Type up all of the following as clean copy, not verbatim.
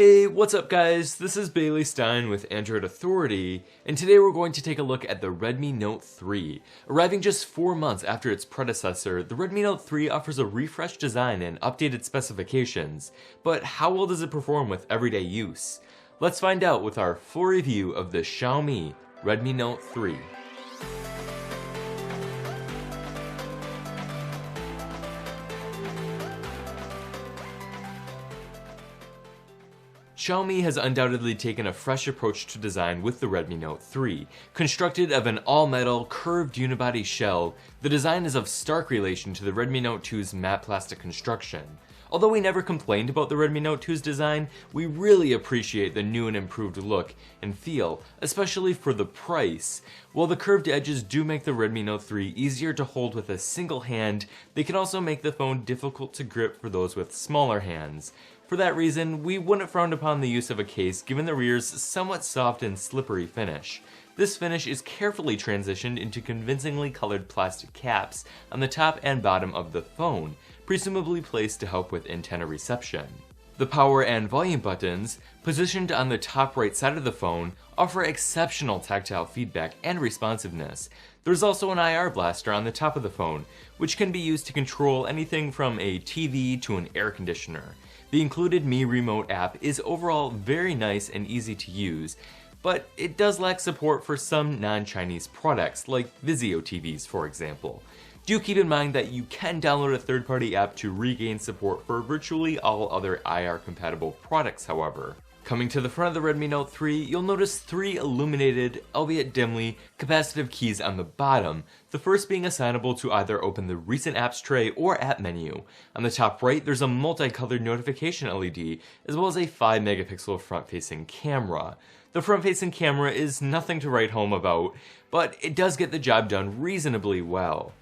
Hey, what's up guys? This is Bailey Stein with Android Authority, and today we're going to take a look at the Redmi Note 3. Arriving just 4 months after its predecessor, the Redmi Note 3 offers a refreshed design and updated specifications, but how well does it perform with everyday use? Let's find out with our full review of the Xiaomi Redmi Note 3. Xiaomi has undoubtedly taken a fresh approach to design with the Redmi Note 3. Constructed of an all-metal, curved unibody shell, the design is of stark relation to the Redmi Note 2's matte plastic construction. Although we never complained about the Redmi Note 2's design, we really appreciate the new and improved look and feel, especially for the price. While the curved edges do make the Redmi Note 3 easier to hold with a single hand, they can also make the phone difficult to grip for those with smaller hands. For that reason, we wouldn't frown upon the use of a case given the rear's somewhat soft and slippery finish. This finish is carefully transitioned into convincingly colored plastic caps on the top and bottom of the phone, presumably placed to help with antenna reception. The power and volume buttons, positioned on the top right side of the phone, offer exceptional tactile feedback and responsiveness. There's also an IR blaster on the top of the phone, which can be used to control anything from a TV to an air conditioner. The included Mi Remote app is overall very nice and easy to use, but it does lack support for some non-Chinese products, like Vizio TVs for example. Do keep in mind that you can download a third-party app to regain support for virtually all other IR-compatible products, however. Coming to the front of the Redmi Note 3, you'll notice 3 illuminated, albeit dimly, capacitive keys on the bottom, the first being assignable to either open the recent apps tray or app menu. On the top right, there's a multicolored notification LED, as well as a 5-megapixel front-facing camera. The front-facing camera is nothing to write home about, but it does get the job done reasonably well.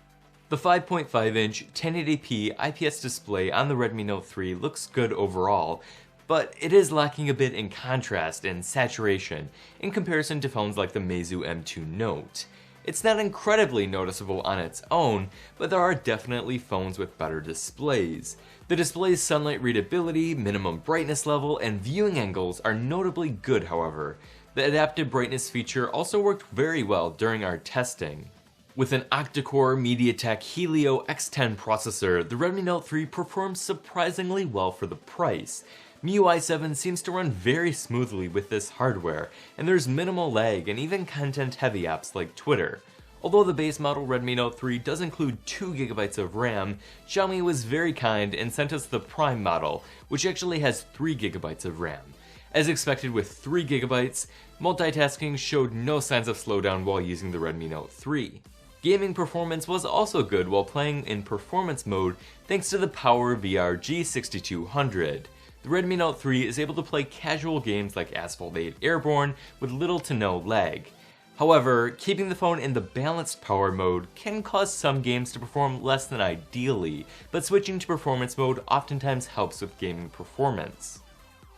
The 5.5-inch 1080p IPS display on the Redmi Note 3 looks good overall, but it is lacking a bit in contrast and saturation in comparison to phones like the Meizu M2 Note. It's not incredibly noticeable on its own, but there are definitely phones with better displays. The display's sunlight readability, minimum brightness level, and viewing angles are notably good, however. The adaptive brightness feature also worked very well during our testing. With an octa-core MediaTek Helio X10 processor, the Redmi Note 3 performs surprisingly well for the price. MIUI 7 seems to run very smoothly with this hardware, and there's minimal lag and even content-heavy apps like Twitter. Although the base model Redmi Note 3 does include 2GB of RAM, Xiaomi was very kind and sent us the Prime model, which actually has 3GB of RAM. As expected with 3GB, multitasking showed no signs of slowdown while using the Redmi Note 3. Gaming performance was also good while playing in performance mode thanks to the Power VR G6200. The Redmi Note 3 is able to play casual games like Asphalt 8 Airborne with little to no lag. However, keeping the phone in the balanced power mode can cause some games to perform less than ideally, but switching to performance mode oftentimes helps with gaming performance.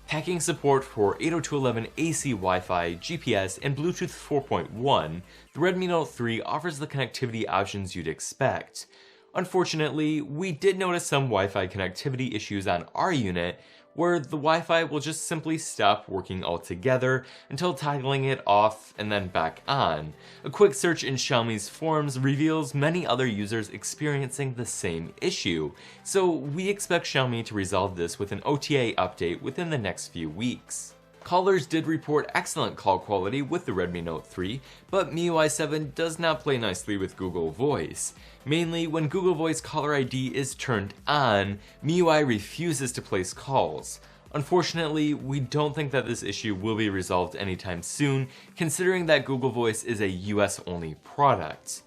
Packing support for 802.11 AC Wi-Fi, GPS, and Bluetooth 4.1, the Redmi Note 3 offers the connectivity options you'd expect. Unfortunately, we did notice some Wi-Fi connectivity issues on our unit, where the Wi-Fi will just simply stop working altogether until toggling it off and then back on. A quick search in Xiaomi's forums reveals many other users experiencing the same issue, so we expect Xiaomi to resolve this with an OTA update within the next few weeks. Callers did report excellent call quality with the Redmi Note 3, but MIUI 7 does not play nicely with Google Voice. Mainly, when Google Voice Caller ID is turned on, MIUI refuses to place calls. Unfortunately, we don't think that this issue will be resolved anytime soon, considering that Google Voice is a US-only product.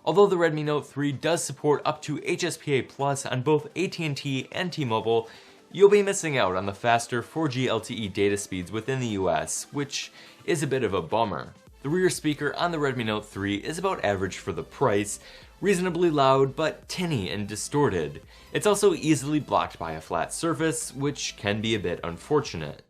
Although the Redmi Note 3 does support up to HSPA Plus on both AT&T and T-Mobile, you'll be missing out on the faster 4G LTE data speeds within the US, which is a bit of a bummer. The rear speaker on the Redmi Note 3 is about average for the price, reasonably loud but tinny and distorted. It's also easily blocked by a flat surface, which can be a bit unfortunate.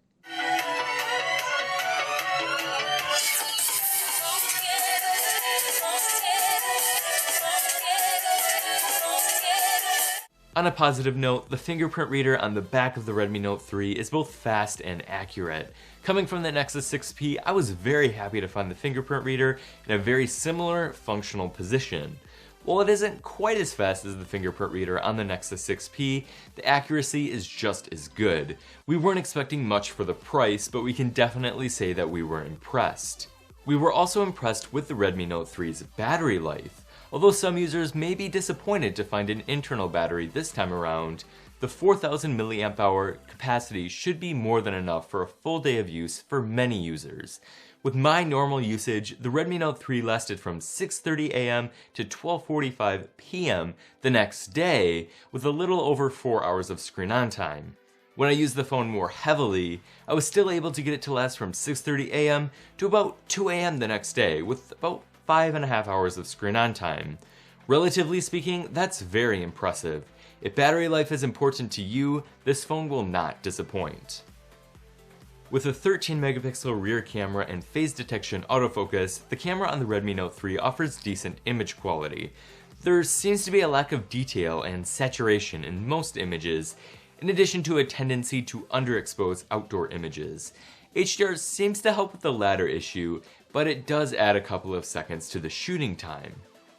On a positive note, the fingerprint reader on the back of the Redmi Note 3 is both fast and accurate. Coming from the Nexus 6P, I was very happy to find the fingerprint reader in a very similar functional position. While it isn't quite as fast as the fingerprint reader on the Nexus 6P, the accuracy is just as good. We weren't expecting much for the price, but we can definitely say that we were impressed. We were also impressed with the Redmi Note 3's battery life. Although some users may be disappointed to find an internal battery this time around, the 4000 mAh capacity should be more than enough for a full day of use for many users. With my normal usage, the Redmi Note 3 lasted from 6:30 AM to 12:45 PM the next day, with a little over 4 hours of screen on time. When I used the phone more heavily, I was still able to get it to last from 6:30 AM to about 2 AM the next day, with about 5.5 hours of screen on time. Relatively speaking, that's very impressive. If battery life is important to you, this phone will not disappoint. With a 13 megapixel rear camera and phase detection autofocus, the camera on the Redmi Note 3 offers decent image quality. There seems to be a lack of detail and saturation in most images, in addition to a tendency to underexpose outdoor images. HDR seems to help with the latter issue, but it does add a couple of seconds to the shooting time.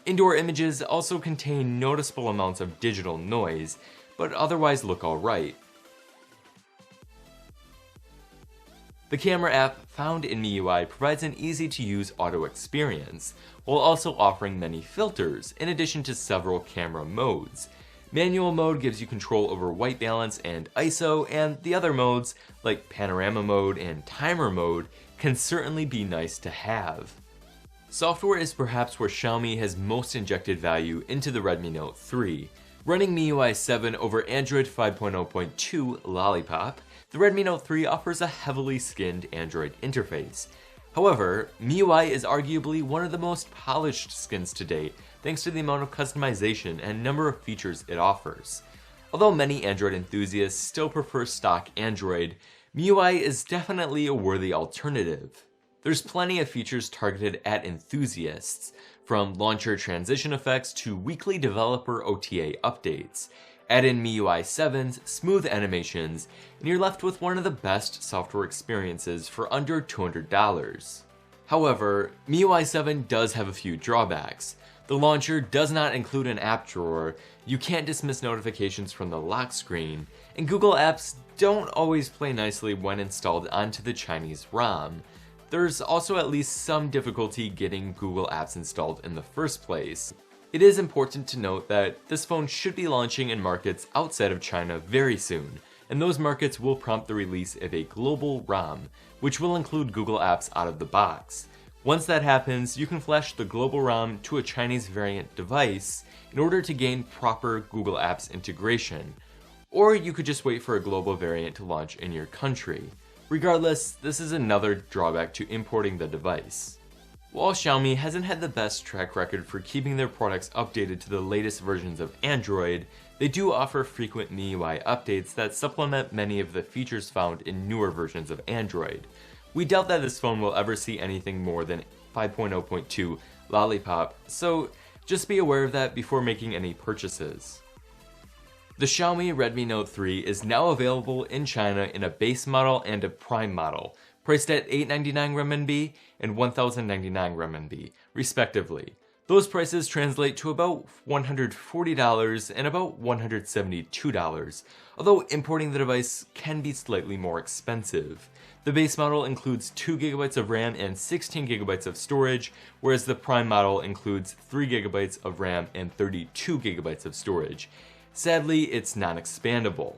Indoor images also contain noticeable amounts of digital noise, but otherwise look alright. The camera app found in MIUI provides an easy-to-use auto experience, while also offering many filters, in addition to several camera modes. Manual mode gives you control over white balance and ISO, and the other modes, like panorama mode and timer mode, can certainly be nice to have. Software is perhaps where Xiaomi has most injected value into the Redmi Note 3. Running MIUI 7 over Android 5.0.2 Lollipop, the Redmi Note 3 offers a heavily skinned Android interface. However, MIUI is arguably one of the most polished skins to date, thanks to the amount of customization and number of features it offers. Although many Android enthusiasts still prefer stock Android, MIUI is definitely a worthy alternative. There's plenty of features targeted at enthusiasts, from launcher transition effects to weekly developer OTA updates. Add in MIUI 7's smooth animations, and you're left with one of the best software experiences for under $200. However, MIUI 7 does have a few drawbacks. The launcher does not include an app drawer, you can't dismiss notifications from the lock screen, and Google Apps don't always play nicely when installed onto the Chinese ROM. There's also at least some difficulty getting Google Apps installed in the first place. It is important to note that this phone should be launching in markets outside of China very soon, and those markets will prompt the release of a global ROM, which will include Google Apps out of the box. Once that happens, you can flash the global ROM to a Chinese variant device in order to gain proper Google Apps integration, or you could just wait for a global variant to launch in your country. Regardless, this is another drawback to importing the device. While Xiaomi hasn't had the best track record for keeping their products updated to the latest versions of Android, they do offer frequent MIUI updates that supplement many of the features found in newer versions of Android. We doubt that this phone will ever see anything more than 5.0.2 Lollipop, so just be aware of that before making any purchases. The Xiaomi Redmi Note 3 is now available in China in a base model and a prime model, priced at 899 renminbi and 1099 renminbi, respectively. Those prices translate to about $140 and about $172, although importing the device can be slightly more expensive. The base model includes 2GB of RAM and 16GB of storage, whereas the Prime model includes 3GB of RAM and 32GB of storage. Sadly, it's non-expandable.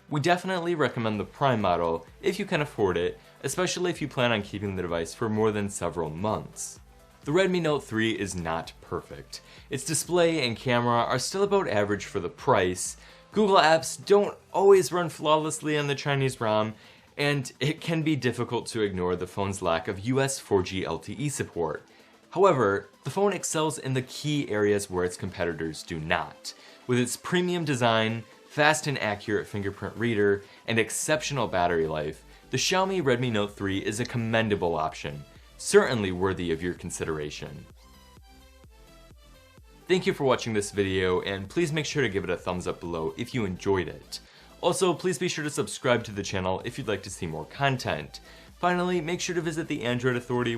We definitely recommend the Prime model if you can afford it, especially if you plan on keeping the device for more than several months. The Redmi Note 3 is not perfect. Its display and camera are still about average for the price, Google Apps don't always run flawlessly on the Chinese ROM, and it can be difficult to ignore the phone's lack of US 4G LTE support. However, the phone excels in the key areas where its competitors do not. With its premium design, fast and accurate fingerprint reader, and exceptional battery life, the Xiaomi Redmi Note 3 is a commendable option, certainly worthy of your consideration. Thank you for watching this video, and please make sure to give it a thumbs up below if you enjoyed it. Also, please be sure to subscribe to the channel if you'd like to see more content. Finally, make sure to visit the Android Authority